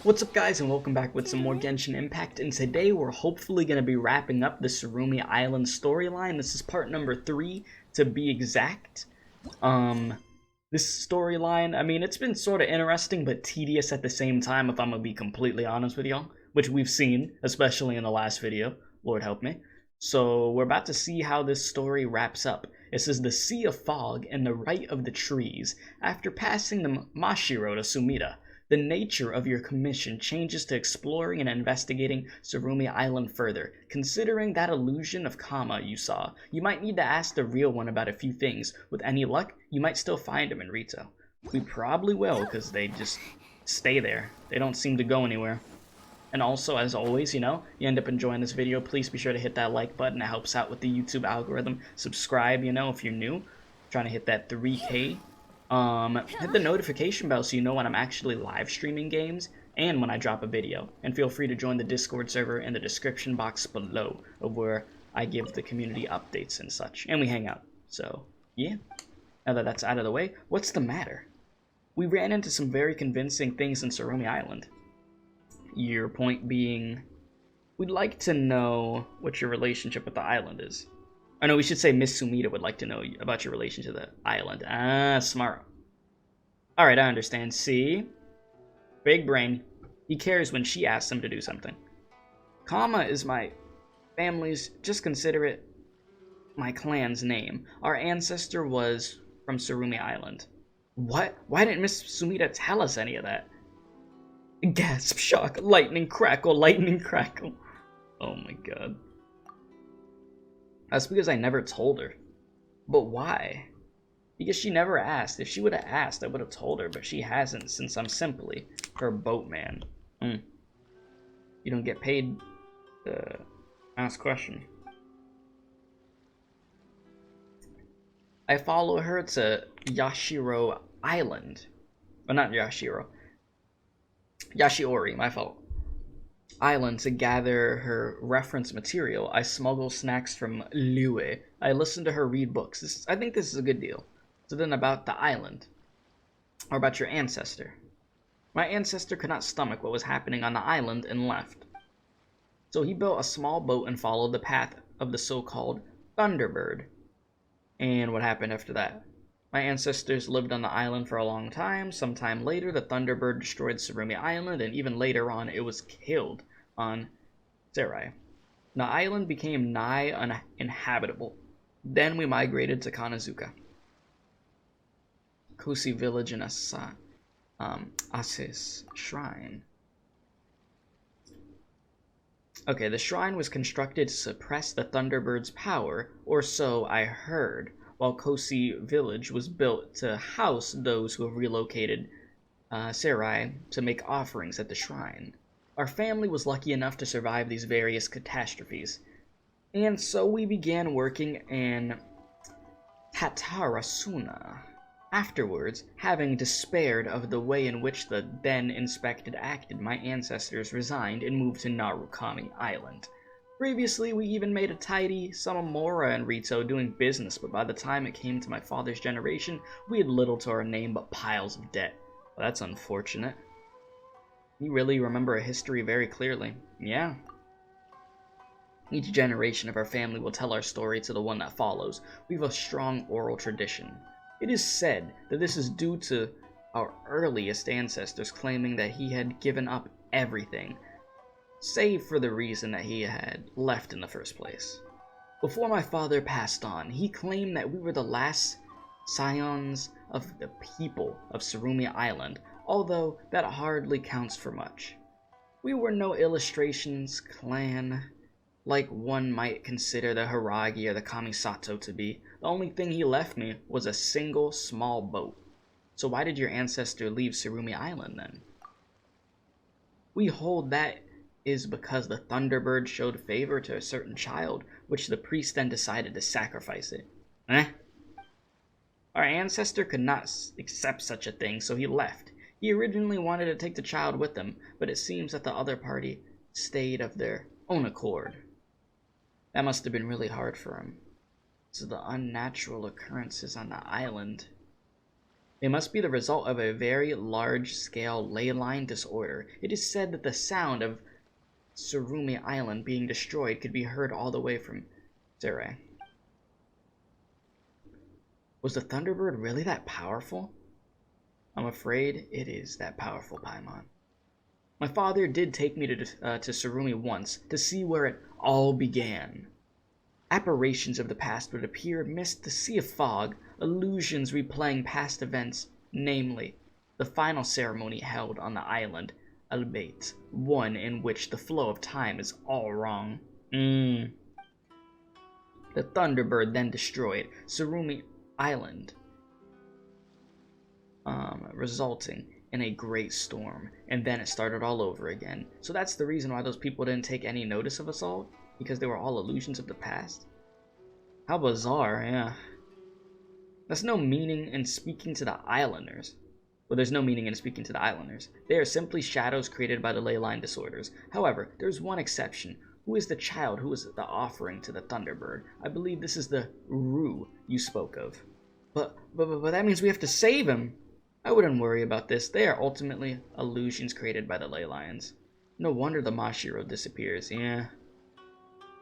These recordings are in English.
What's up guys, and welcome back with some more Genshin Impact, and today we're hopefully going to be wrapping up the Tsurumi Island storyline. This is part number 3 to be exact. This storyline, I mean, it's been sort of interesting but tedious at the same time, if I'm going to be completely honest with y'all, which we've seen, especially in the last video, Lord help me. So we're about to see how this story wraps up. It says the Sea of Fog and the Rite of the Trees. After passing the Mashiro to Sumida, the nature of your commission changes to exploring and investigating Tsurumi Island further. Considering that illusion of Kama you saw, you might need to ask the real one about a few things. With any luck, you might still find him in Rito. We probably will, because they just stay there. They don't seem to go anywhere. And also, as always, you end up enjoying this video, please be sure to hit that like button. It helps out with the YouTube algorithm. Subscribe, if you're new. Trying to hit that 3K. Hit the notification bell so you know when I'm actually live streaming games and when I drop a video. And feel free to join the Discord server in the description box below, of where I give the community updates and such. And we hang out. So, yeah. Now that that's out of the way, what's the matter? We ran into some very convincing things in Tsurumi Island. Your point being, we'd like to know what your relationship with the island is. I know we should say Miss Sumida would like to know about your relation to the island. Ah, smart. Alright, I understand. See? Big brain. He cares when she asks him to do something. Kama is my family's, just consider it my clan's name. Our ancestor was from Tsurumi Island. What? Why didn't Miss Sumida tell us any of that? Gasp, shock, lightning crackle, lightning crackle. Oh my god. That's because I never told her. But why? Because she never asked. If she would have asked, I would have told her, but she hasn't, since I'm simply her boatman. You don't get paid to ask questions. I follow her to Yashiro Island. Well, not Yashiro. Yashiori, my fault. Island to gather her reference material. I smuggle snacks from Liyue. I listen to her read books. I think this is a good deal. So then about the island. Or about your ancestor. My ancestor could not stomach what was happening on the island and left. So he built a small boat and followed the path of the so-called Thunderbird. And what happened after that? My ancestors lived on the island for a long time. Sometime later, the Thunderbird destroyed Tsurumi Island, and even later on, it was killed on Serai. The island became nigh uninhabitable. Then we migrated to Kanazuka. Kosi village and Asis shrine. Okay, the shrine was constructed to suppress the Thunderbird's power, or so I heard, while Kosi village was built to house those who have relocated Serai to make offerings at the shrine. Our family was lucky enough to survive these various catastrophes, and so we began working in Tatarasuna. Afterwards, having despaired of the way in which the then inspected acted, my ancestors resigned and moved to Narukami Island. Previously, we even made a tidy Samamora and Rito doing business, but by the time it came to my father's generation, we had little to our name but piles of debt. Well, that's unfortunate. You really remember a history very clearly. Yeah. Each generation of our family will tell our story to the one that follows. We have a strong oral tradition. It is said that this is due to our earliest ancestors claiming that he had given up everything, save for the reason that he had left in the first place. Before my father passed on, he claimed that we were the last scions of the people of Tsurumi Island, although that hardly counts for much. We were no illustrations clan, like one might consider the Hiragi or the Kamisato to be. The only thing he left me was a single small boat. So why did your ancestor leave Tsurumi Island then? We hold that is because the Thunderbird showed favor to a certain child, which the priest then decided to sacrifice it. Our ancestor could not accept such a thing, so he left. He originally wanted to take the child with him, but it seems that the other party stayed of their own accord. That must have been really hard for him. So the unnatural occurrences on the island It must be the result of a very large-scale ley line disorder. It is said that the sound of Tsurumi Island being destroyed could be heard all the way from Zere. Was the Thunderbird really that powerful? I'm afraid it is that powerful, Paimon. My father did take me to Tsurumi once to see where it all began. Apparitions of the past would appear amidst the sea of fog, illusions replaying past events, namely, the final ceremony held on the island, albeit one in which the flow of time is all wrong. The Thunderbird then destroyed Tsurumi Island, resulting in a great storm, and then it started all over again. So that's the reason why those people didn't take any notice of us all, because they were all illusions of the past. How bizarre, yeah. There's no meaning in speaking to the islanders. Well, there's no meaning in speaking to the islanders. They are simply shadows created by the ley line disorders. However, there's one exception. Who is the child who is the offering to the Thunderbird? I believe this is the Rue you spoke of. But that means we have to save him. I wouldn't worry about this. They are ultimately illusions created by the ley lines. No wonder the Mashiro disappears, yeah.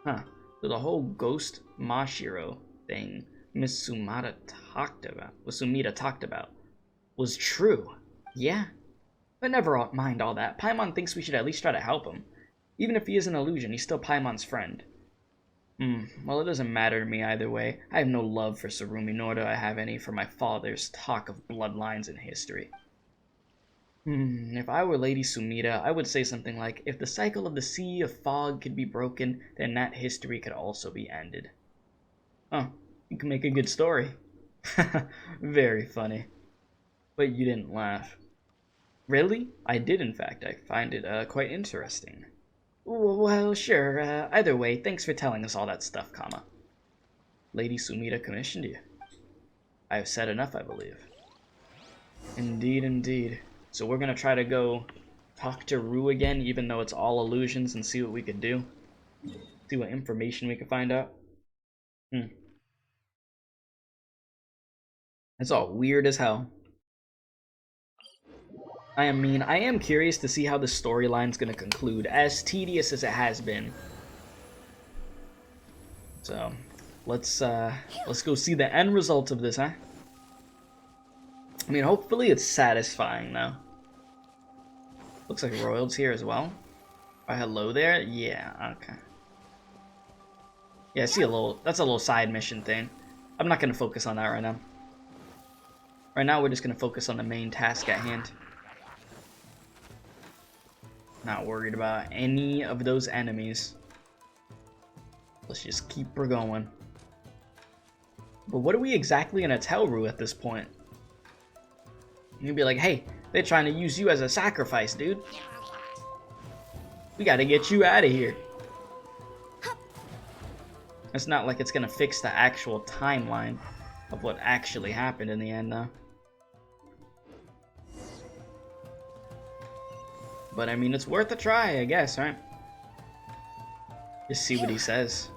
Huh. So the whole ghost Mashiro thing Miss Sumida talked about was true. Yeah. But never mind all that. Paimon thinks we should at least try to help him. Even if he is an illusion, he's still Paimon's friend. Well, it doesn't matter to me either way. I have no love for Tsurumi, nor do I have any for my father's talk of bloodlines and history. If I were Lady Sumida, I would say something like, if the cycle of the sea of fog could be broken, then that history could also be ended. Oh, you can make a good story. Very funny. But you didn't laugh. Really? I did, in fact. I find it quite interesting. Well, sure. Either way, thanks for telling us all that stuff, Kama. Lady Sumida commissioned you. I have said enough, I believe. Indeed, indeed. So we're gonna try to go talk to Rue again, even though it's all illusions, and see what we could do. See what information we can find out. It's all weird as hell. I am curious to see how the storyline's gonna conclude, as tedious as it has been. So, let's go see the end result of this, huh? I mean, hopefully it's satisfying, though. Looks like Royal's here as well. Oh, hello there? Yeah, okay. Yeah, I see that's a little side mission thing. I'm not gonna focus on that right now. Right now, we're just gonna focus on the main task at hand. Not worried about any of those enemies. Let's just keep her going. But what are we exactly gonna tell Rue at this point? You'd be like, hey, they're trying to use you as a sacrifice, dude. We gotta get you out of here. It's not like it's gonna fix the actual timeline of what actually happened in the end, though. But I mean, it's worth a try, I guess, right? Just see what he says.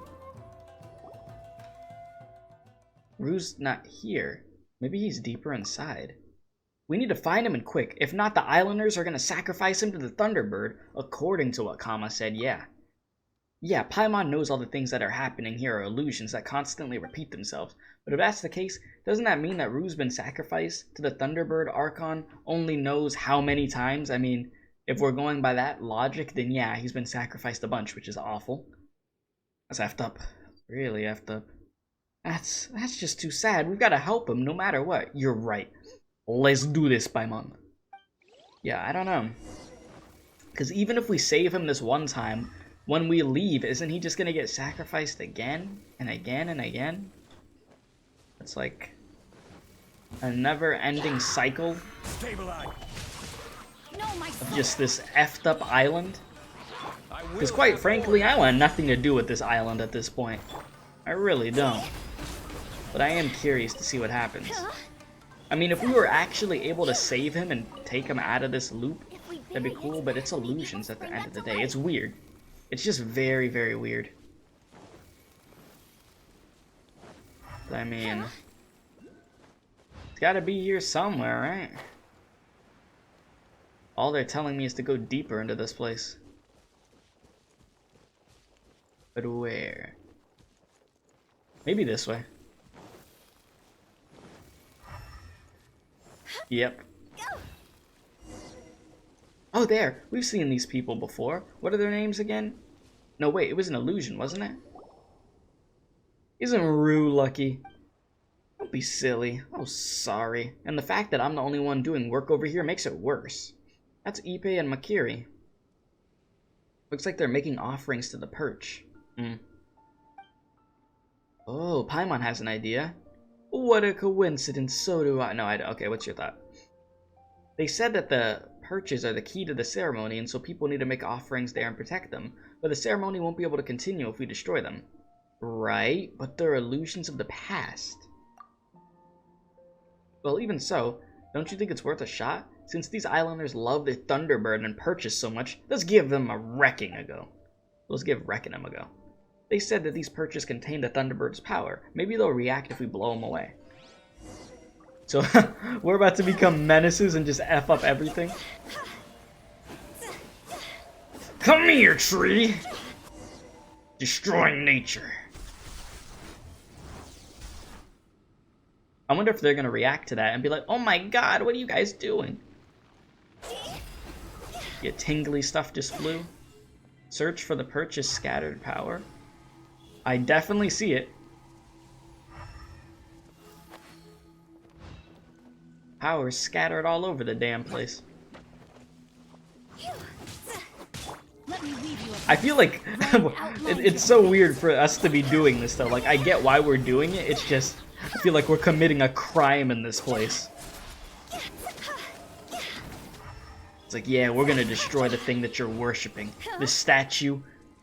Rue's not here. Maybe he's deeper inside. We need to find him and quick. If not, the islanders are gonna sacrifice him to the Thunderbird, according to what Kama said, yeah. Yeah, Paimon knows all the things that are happening here are illusions that constantly repeat themselves. But if that's the case, doesn't that mean that Rue's been sacrificed to the Thunderbird Archon only knows how many times? I mean, if we're going by that logic, then yeah, he's been sacrificed a bunch, which is awful. That's effed up. Really effed up. That's just too sad. We've got to help him no matter what. You're right. Let's do this, Paimon. Yeah, I don't know. Because even if we save him this one time, when we leave, isn't he just going to get sacrificed again and again and again? It's like a never-ending cycle of just this effed up island. Because quite frankly, I want nothing to do with this island at this point. I really don't. But I am curious to see what happens. I mean, if we were actually able to save him and take him out of this loop, that'd be cool, but it's illusions at the end of the day. It's weird. It's just very, very weird. But I mean, It's gotta be here somewhere, right? All they're telling me is to go deeper into this place. But where? Maybe this way. Yep. Oh, there! We've seen these people before. What are their names again? No, wait, it was an illusion, wasn't it? Isn't Rue lucky? Don't be silly. Oh, sorry. And the fact that I'm the only one doing work over here makes it worse. That's Ippei and Makiri. Looks like they're making offerings to the perch. Oh, Paimon has an idea. What a coincidence, so do I. No, I don't. Okay, what's your thought? They said that the perches are the key to the ceremony, and so people need to make offerings there and protect them. But the ceremony won't be able to continue if we destroy them. Right, but they're illusions of the past. Well, even so, don't you think it's worth a shot? Since these islanders love their Thunderbird and perches so much, let's give them a wrecking a go. Let's give wrecking them a go. They said that these perches contain the Thunderbird's power. Maybe they'll react if we blow them away. So, we're about to become menaces and just F up everything? Come here, tree! Destroying nature. I wonder if they're gonna react to that and be like, oh my god, what are you guys doing? Yeah, tingly stuff just flew. Search for the perch's scattered power. I definitely see it. Power scattered all over the damn place. I feel like it's so weird for us to be doing this though. Like, I get why we're doing it, it's just I feel like we're committing a crime in this place. It's like, yeah, we're gonna destroy the thing that you're worshipping. This statue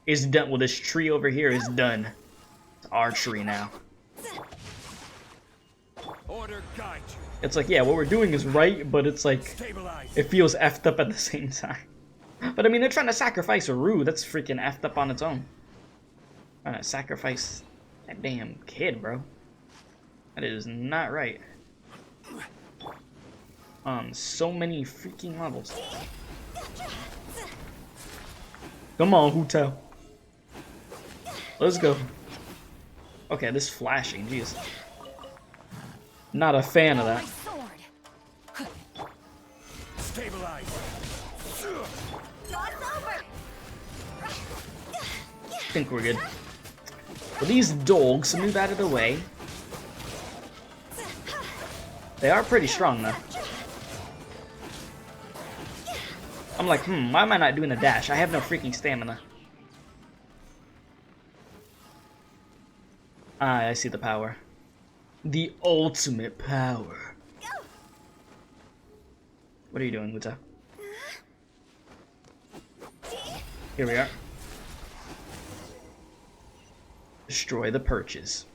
is done. Well, this tree over here is done. It's our tree now. Order guide you. It's like, yeah, what we're doing is right, but it's like, it feels effed up at the same time. But I mean, they're trying to sacrifice a Rue. That's freaking effed up on its own. Trying to sacrifice that damn kid, bro. That is not right. On so many freaking levels. Come on, Hutel. Let's go. Okay, this flashing, jeez. Not a fan of that. Stabilize. I think we're good. Well, these dogs move out of the way. They are pretty strong, though. I'm like, why am I not doing the dash? I have no freaking stamina. Ah, I see the power. The ultimate power. What are you doing, Wuta? Here we are. Destroy the perches.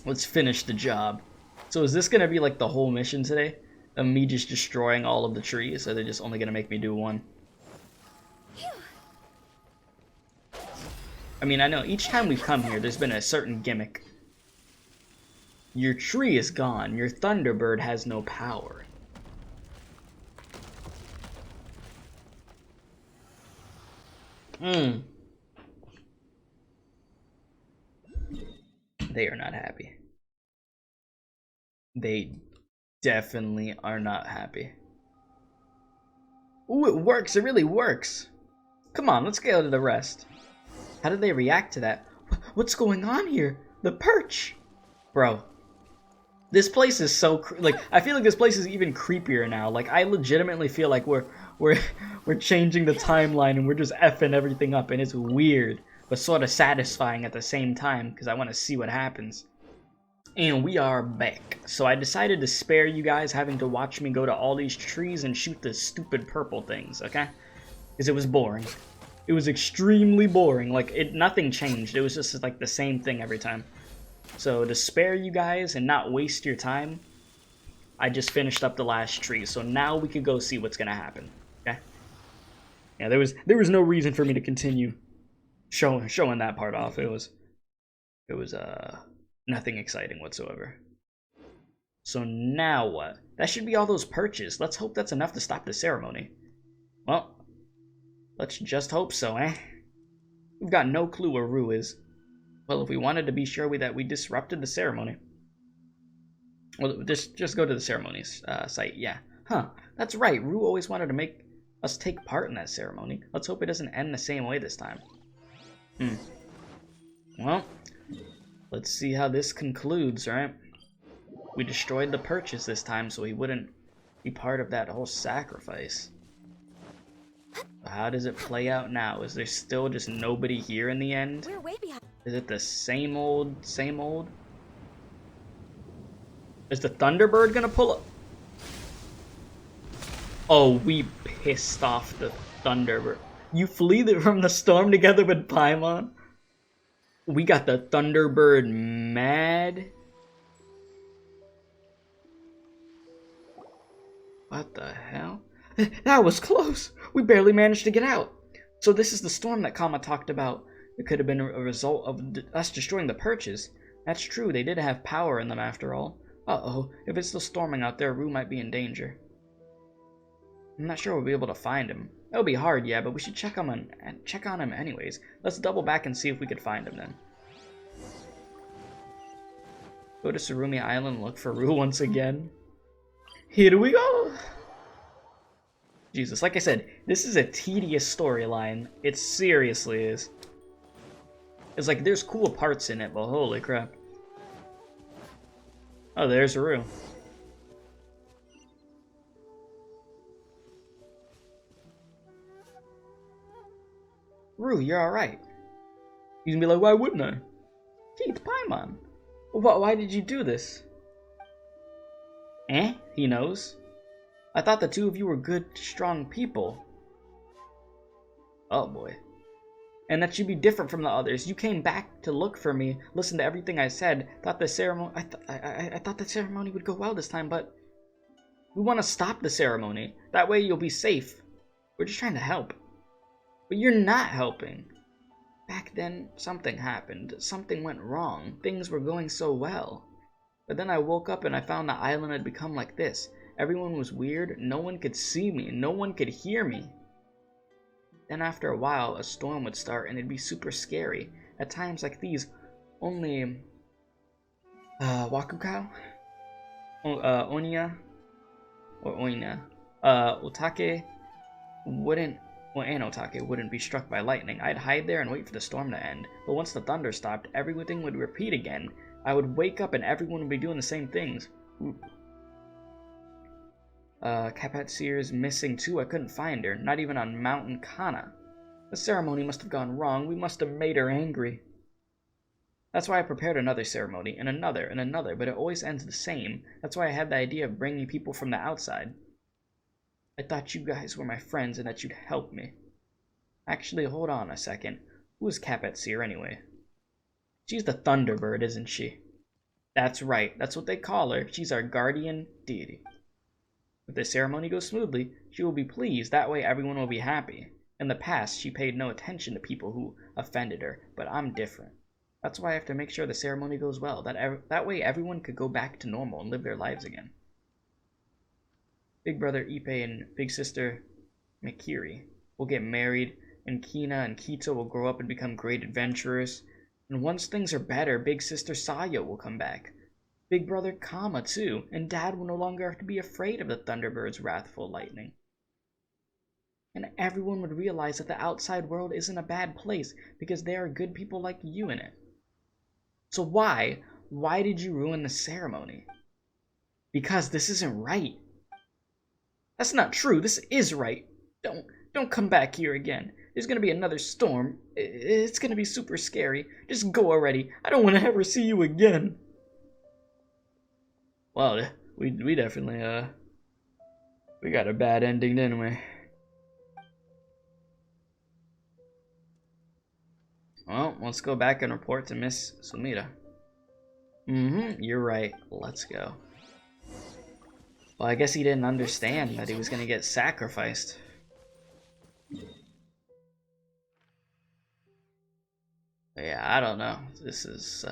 Let's finish the job. So is this gonna be like the whole mission today? Of me just destroying all of the trees, or they're just only gonna make me do one? I mean, I know each time we've come here, there's been a certain gimmick. Your tree is gone. Your Thunderbird has no power. They are not happy. They definitely are not happy. Ooh, it works. It really works. Come on, let's go to the rest. How did they react to that? What's going on here? The perch. Bro. This place is so like, I feel like this place is even creepier now. Like, I legitimately feel like we're changing the timeline and we're just effing everything up, and it's weird but sort of satisfying at the same time because I want to see what happens. And we are back. So I decided to spare you guys having to watch me go to all these trees and shoot the stupid purple things, okay? Because it was boring. It was extremely boring. Like, nothing changed. It was just like the same thing every time. So to spare you guys and not waste your time, I just finished up the last tree. So now we could go see what's gonna happen. Okay? Yeah, there was no reason for me to continue showing that part off. It was nothing exciting whatsoever. So now what? That should be all those perches. Let's hope that's enough to stop the ceremony. Well, let's just hope so, eh? We've got no clue where Rue is. Well, if we wanted to be sure that we disrupted the ceremony. Well, just go to the ceremonies site, yeah. Huh, that's right. Rue always wanted to make us take part in that ceremony. Let's hope it doesn't end the same way this time. Well, let's see how this concludes, right? We destroyed the purchase this time so he wouldn't be part of that whole sacrifice. How does it play out now? Is there still just nobody here in the end? We're way behind. Is it the same old, same old? Is the Thunderbird gonna pull up? Oh, we pissed off the Thunderbird. You flee from the storm together with Paimon? We got the Thunderbird mad? What the hell? That was close! We barely managed to get out! So this is the storm that Kama talked about. It could have been a result of us destroying the perches. That's true, they did have power in them after all. Uh-oh, if it's still storming out there, Rue might be in danger. I'm not sure we'll be able to find him. It'll be hard, yeah, but we should check on him anyways. Let's double back and see if we could find him then. Go to Tsurumi Island and look for Rue once again. Here we go! Jesus, like I said, this is a tedious storyline. It seriously is. It's like, there's cool parts in it, but holy crap. Oh, there's Rue. Rue, you're alright. You can be like, why wouldn't I? Keith, Paimon. Why did you do this? Eh? He knows. I thought the two of you were good, strong people. Oh boy. And that you'd be different from the others. You came back to look for me, listened to everything I said, thought the ceremony I thought the ceremony would go well this time, but we want to stop the ceremony. That way you'll be safe. We're just trying to help. But you're not helping. Back then, something happened. Something went wrong. Things were going so well. But then I woke up and I found the island had become like this. Everyone was weird. No one could see me. No one could hear me. Then after a while, a storm would start and it'd be super scary. At times like these, only Wakukau, Onya, or Oina, Otake wouldn't, and Otake wouldn't be struck by lightning. I'd hide there and wait for the storm to end. But once the thunder stopped, everything would repeat again. I would wake up and everyone would be doing the same things. Kapatsir's missing too. I couldn't find her, not even on Mountain Kana. The ceremony must have gone wrong. We must have made her angry. That's why I prepared another ceremony, and another, but it always ends the same. That's why I had the idea of bringing people from the outside. I thought you guys were my friends and that you'd help me. Actually, hold on a second. Who is Kapatsir anyway? She's the Thunderbird, isn't she? That's right. That's what they call her. She's our guardian deity. If the ceremony goes smoothly, she will be pleased. That way everyone will be happy. In the past, she paid no attention to people who offended her, but I'm different. That's why I have to make sure the ceremony goes well. That way everyone could go back to normal and live their lives again. Big brother Ippei and big sister Mikiri will get married, and Kina and Kito will grow up and become great adventurers. And once things are better, big sister Sayo will come back. Big brother Kama too, and Dad will no longer have to be afraid of the Thunderbird's wrathful lightning. And everyone would realize that the outside world isn't a bad place because there are good people like you in it. So why did you ruin the ceremony? Because this isn't right. That's not true. This is right. Don't come back here again. There's gonna be another storm. It's gonna be super scary. Just go already. I don't want to ever see you again. Well, we definitely, we got a bad ending, didn't we? Well, let's go back and report to Miss Sumida. You're right. Let's go. Well, I guess he didn't understand that he was gonna get sacrificed. But yeah, I don't know. This is,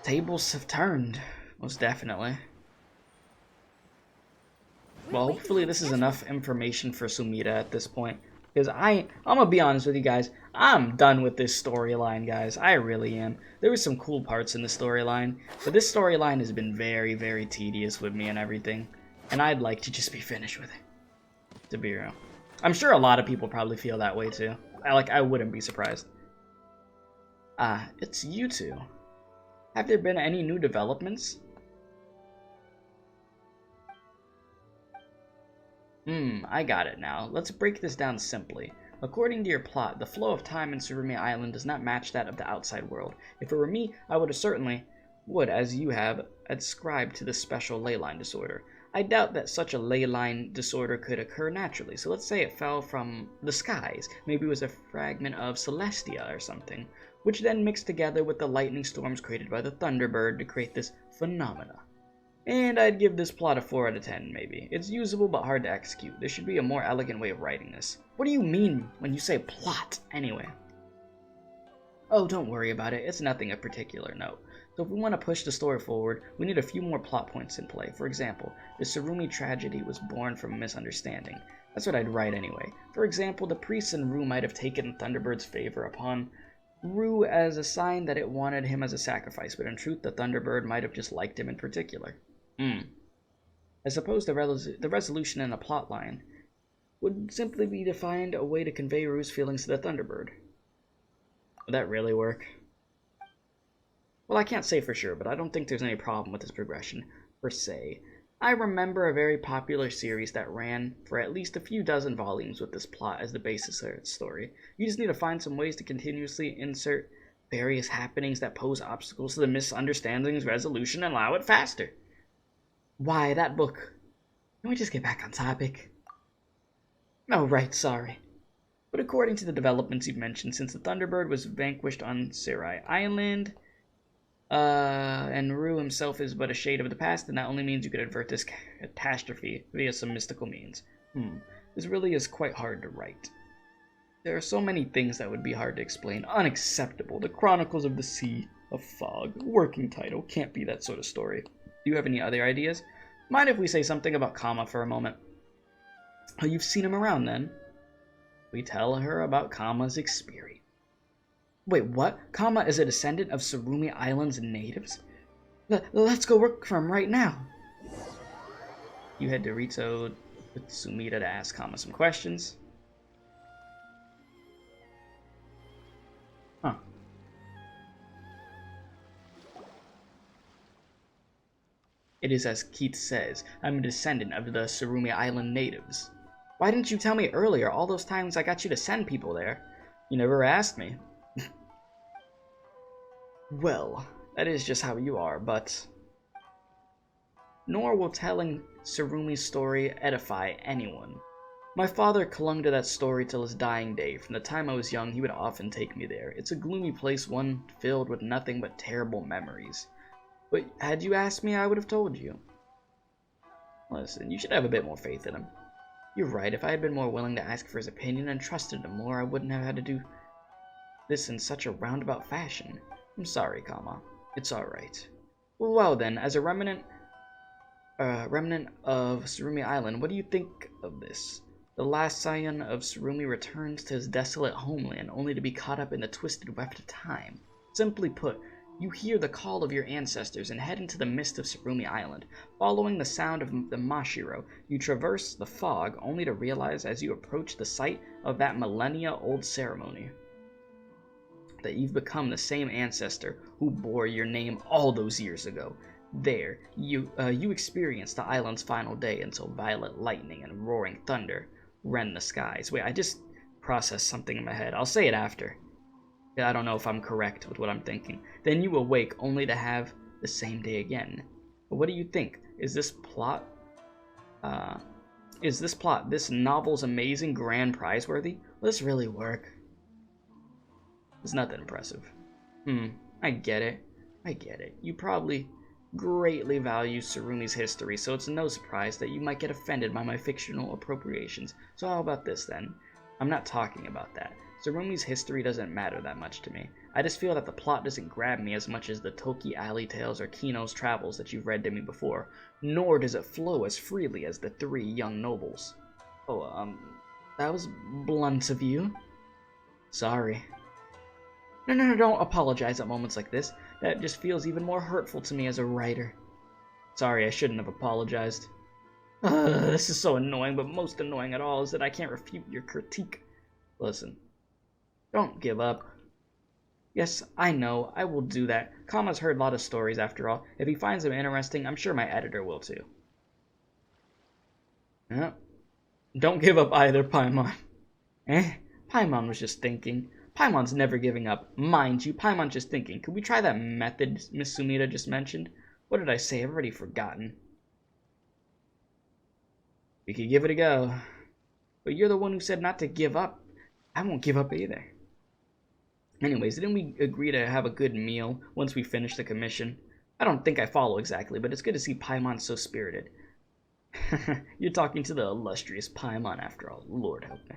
Tables have turned, most definitely. Well, hopefully this is enough information for Sumida at this point. Because I'm gonna be honest with you guys, I'm done with this storyline, guys. I really am. There were some cool parts in the storyline, but this storyline has been very, very tedious with me and everything. And I'd like to just be finished with it, to be real. I'm sure a lot of people probably feel that way too. I wouldn't be surprised. It's you two. Have there been any new developments? I got it now. Let's break this down simply. According to your plot, the flow of time in Tsurumi Island does not match that of the outside world. If it were me, I would as you have, ascribed to this special ley line disorder. I doubt that such a ley line disorder could occur naturally, so let's say it fell from the skies. Maybe it was a fragment of Celestia or something, which then mixed together with the lightning storms created by the Thunderbird to create this phenomena. And I'd give this plot a 4 out of 10, maybe. It's usable but hard to execute. There should be a more elegant way of writing this. What do you mean when you say plot, anyway? Oh, don't worry about it. It's nothing of particular note. So if we want to push the story forward, we need a few more plot points in play. For example, the Tsurumi tragedy was born from a misunderstanding. That's what I'd write anyway. For example, the priests in Rue might have taken Thunderbird's favor upon Rue as a sign that it wanted him as a sacrifice, but in truth, the Thunderbird might have just liked him in particular. I suppose the resolution in a plot line would simply be to find a way to convey Rue's feelings to the Thunderbird. Would that really work? Well, I can't say for sure, but I don't think there's any problem with this progression, per se. I remember a very popular series that ran for at least a few dozen volumes with this plot as the basis of its story. You just need to find some ways to continuously insert various happenings that pose obstacles to the misunderstanding's resolution and allow it faster. Why, that book... Can we just get back on topic? Oh, right, sorry. But according to the developments you've mentioned, since the Thunderbird was vanquished on Rite Island, and Rue himself is but a shade of the past, then that only means you could avert this catastrophe via some mystical means. This really is quite hard to write. There are so many things that would be hard to explain. Unacceptable. The Chronicles of the Sea of Fog. Working title. Can't be that sort of story. Do you have any other ideas? Mind if we say something about Kama for a moment? Oh, you've seen him around then. We tell her about Kama's experience. Wait, what? Kama is a descendant of Tsurumi Island's natives? Let's go work for him right now. You head to Rito with Sumida to ask Kama some questions. Huh. It is as Keith says, I'm a descendant of the Tsurumi Island natives. Why didn't you tell me earlier, all those times I got you to send people there? You never asked me. Well, that is just how you are, but... Nor will telling Tsurumi's story edify anyone. My father clung to that story till his dying day. From the time I was young, he would often take me there. It's a gloomy place, one filled with nothing but terrible memories. But had you asked me, I would have told you. Listen, you should have a bit more faith in him. You're right, if I had been more willing to ask for his opinion and trusted him more, I wouldn't have had to do this in such a roundabout fashion. I'm sorry, Kama. It's alright. Well then, as a remnant of Tsurumi Island, what do you think of this? The last scion of Tsurumi returns to his desolate homeland, only to be caught up in the twisted weft of time. Simply put, you hear the call of your ancestors and head into the mist of Tsurumi Island. Following the sound of the Mashiro, you traverse the fog, only to realize as you approach the site of that millennia-old ceremony that you've become the same ancestor who bore your name all those years ago. There, you experience the island's final day until violet lightning and roaring thunder rend the skies. Wait, I just processed something in my head. I'll say it after. I don't know if I'm correct with what I'm thinking. Then you awake only to have the same day again. But what do you think? Is this novel's amazing grand prize worthy? Will this really work? It's not that impressive. I get it. You probably greatly value Tsurumi's history, so it's no surprise that you might get offended by my fictional appropriations. So how about this then? I'm not talking about that. Tsurumi's history doesn't matter that much to me. I just feel that the plot doesn't grab me as much as the Toki Alley Tales or Kino's Travels that you've read to me before, nor does it flow as freely as the three young nobles. Oh, that was blunt of you. Sorry. No, don't apologize at moments like this. That just feels even more hurtful to me as a writer. Sorry, I shouldn't have apologized. This is so annoying, but most annoying at all is that I can't refute your critique. Listen, don't give up. Yes, I know, I will do that. Kama's heard a lot of stories after all. If he finds them interesting, I'm sure my editor will too. Yeah. Don't give up either, Paimon. Paimon was just thinking. Paimon's never giving up. Mind you, Paimon's just thinking. Could we try that method Miss Sumida just mentioned? What did I say? I've already forgotten. We could give it a go. But you're the one who said not to give up. I won't give up either. Anyways, didn't we agree to have a good meal once we finish the commission? I don't think I follow exactly, but it's good to see Paimon so spirited. You're talking to the illustrious Paimon after all. Lord help me.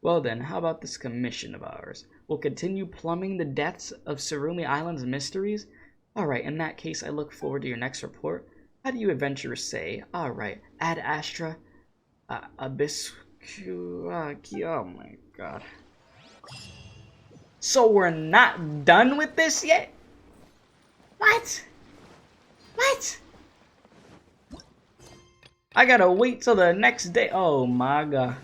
Well then, how about this commission of ours? We'll continue plumbing the depths of Tsurumi Island's mysteries? Alright, in that case, I look forward to your next report. How do you adventurers say? Alright, Ad Astra, Abyss... Oh my god. So we're not done with this yet? What? What? I gotta wait till the next day. Oh my god.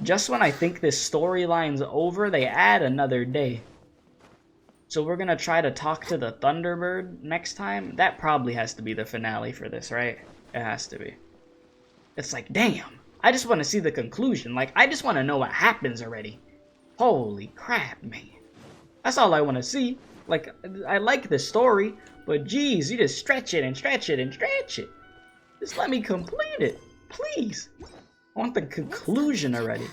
Just when I think this storyline's over, they add another day. So we're gonna try to talk to the Thunderbird next time? That probably has to be the finale for this, right? It has to be. It's like, damn. I just want to see the conclusion. Like, I just want to know what happens already. Holy crap, man. That's all I want to see. Like, I like the story, but geez, you just stretch it and stretch it and stretch it. Just let me complete it, please. I want the conclusion already.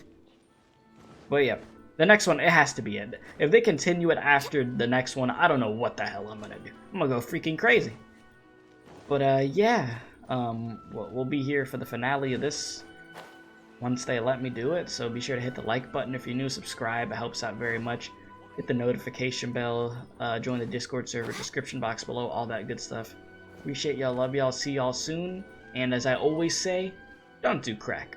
But yeah, the next one, it has to be it. If they continue it after the next one, I don't know what the hell I'm gonna do. I'm gonna go freaking crazy. But yeah, we'll be here for the finale of this once they let me do it. So be sure to hit the like button if you're new, subscribe, it helps out very much. Hit the notification bell, join the Discord server, description box below, all that good stuff. Appreciate y'all, love y'all, see y'all soon. And as I always say, don't do crack.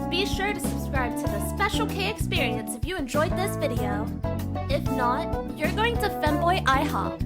Be sure to subscribe to the Special K Experience if you enjoyed this video. If not, you're going to Femboy IHOP.